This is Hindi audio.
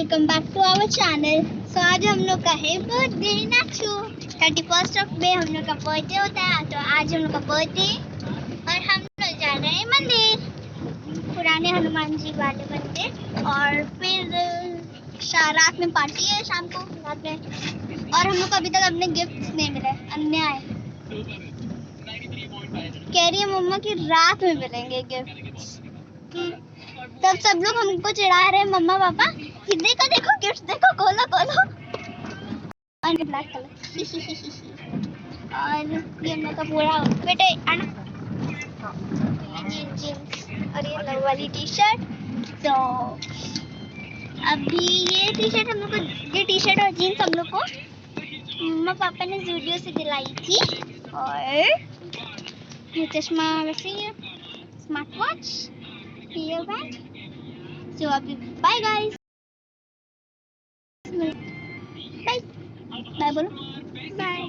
Welcome back to our channel. So आज हम लोग का है बर्थडे नाचू। 31 मई हम लोग का बर्थडे होता है, तो आज हम लोग का बर्थडे और हम लोग जा रहे हैं मंदिर, पुराने हनुमान जी वाले मंदिर। और फिर रात में पार्टी है, शाम को रात में। और हम लोग को अभी तक अपने गिफ्ट नहीं मिले, अन्याय। कह रही है मम्मा कि रात में मिलेंगे गिफ्ट। तब सब लोग हमको चिढ़ा रहे हैं मम्मा पापा कि देखो देखो गिफ्ट देखो, खोलो खोलो। और ब्लैक कलर और ये हम लोग का पूरा आउटफिट है ये जींस और ये लव वाली टी शर्ट। तो अभी ये टी शर्ट हम लोग को, ये टी शर्ट और जीन्स हम लोग को मम्मा पापा ने जूडियो से दिलाई थी। और ये चश्मा वैसे ही है, स्मार्ट वॉच, ईयर बैंड। सो अभी बाय गाइस, बाय बाय बोलो, बाय।